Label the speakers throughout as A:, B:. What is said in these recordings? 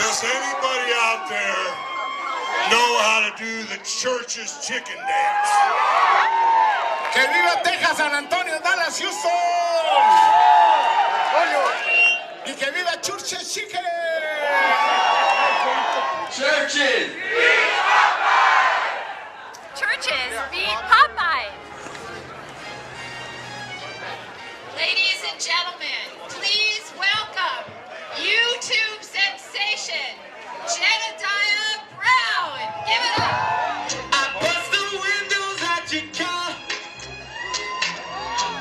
A: Does anybody out there know how to do the church's chicken dance?
B: ¡Que viva Texas, San Antonio, Dallas, Houston! ¡Y que viva Church's Chicken!
C: Churches!
D: Churches beat Popeye.
E: Ladies and gentlemen, please welcome YouTube sensation, Jedediah Brown. Give it up.
C: I bust the windows at your car.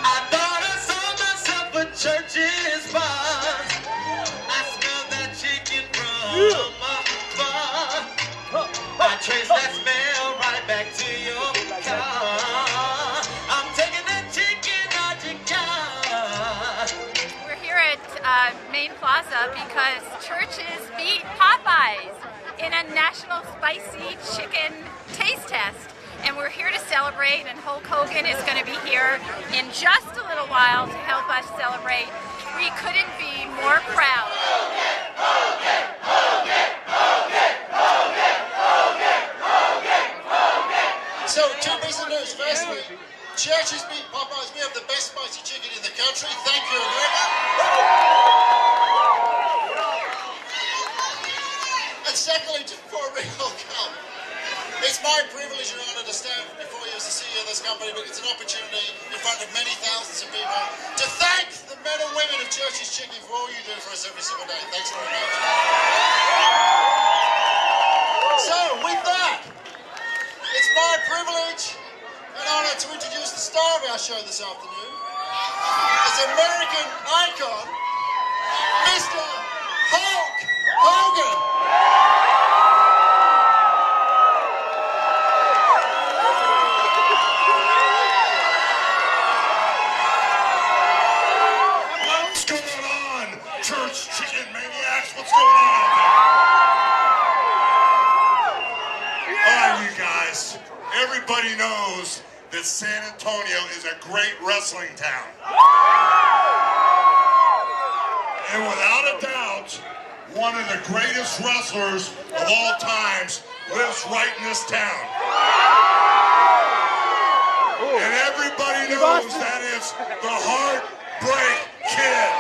C: I thought I saw myself a church's bars. I smelled that chicken from afar. I traced that smell right back to your car. I'm taking that chicken out your car.
D: We're here at Main Plaza because churches beat Popeyes in a national spicy chicken taste test. And we're here to celebrate, and Hulk Hogan is going to be here in just a little while to help us celebrate. We couldn't be more proud.
F: So, two pieces of news. Firstly, churches beat Popeyes. We have the best spicy chicken in the country. Thank you, America. And secondly, for a real come, it's my privilege and honor to stand before you as the CEO of this company, but it's an opportunity in front of many thousands of people to thank the men and women of Church's Chicken for all you do for us every single day. Thanks very much. So, with that, it's my privilege and honor to introduce the star of our show this afternoon. It's American icon, Mr. Hulk Hogan.
A: What's going on, church chicken maniacs? What's going on? All right, you guys. Everybody knows that San Antonio is a great wrestling town. And without a doubt, one of the greatest wrestlers of all times lives right in this town. And everybody knows that is the Heartbreak Kid.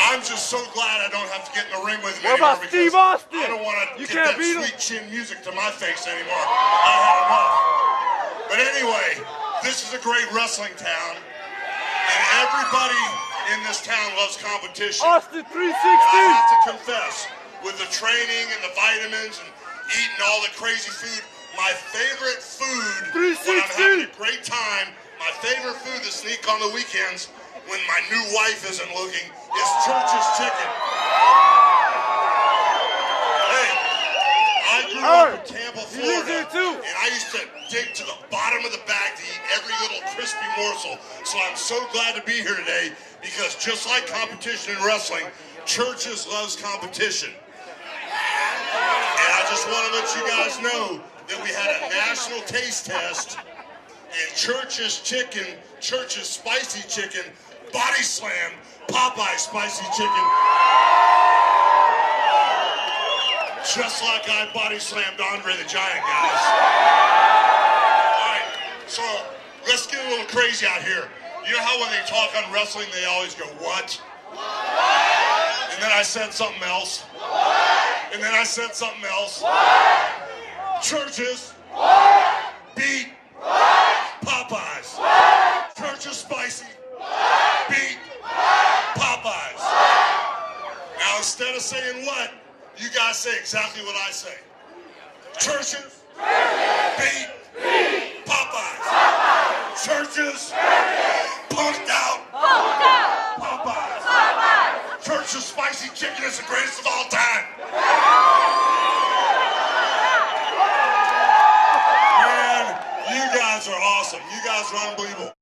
A: I'm just so glad I don't have to get in the ring with him anymore because I don't want to get that sweet chin music to my face anymore. I had enough. But anyway, this is a great wrestling town, and everybody in this town loves competition.
G: Austin 360!
A: I have to confess, with the training and the vitamins and eating all the crazy food, my favorite food when I'm having a great time, my favorite food to sneak on the weekends when my new wife isn't looking is Church's Chicken. Hey, I grew up in Tampa, Florida, and I used to dig to the bottom of the bag to eat every little crispy morsel. So I'm so glad to be here today because just like competition in wrestling, Church's loves competition. And I just want to let you guys know that we had a national taste test, and Church's Chicken, Church's Spicy Chicken, body slam Popeye Spicy Chicken. Just like I body slammed Andre the Giant, guys. Alright, so let's get a little crazy out here. You know how when they talk on wrestling, they always go, what? And then I said something else. And then I said something else. Churches beat Popeyes. Church's Spicy beat Popeyes. Now instead of saying what, you guys say exactly what I say. Churches beat Popeyes. Churches punked out Popeyes. Church's Spicy Chicken is the greatest of all time. Man, you guys are awesome. You guys are unbelievable.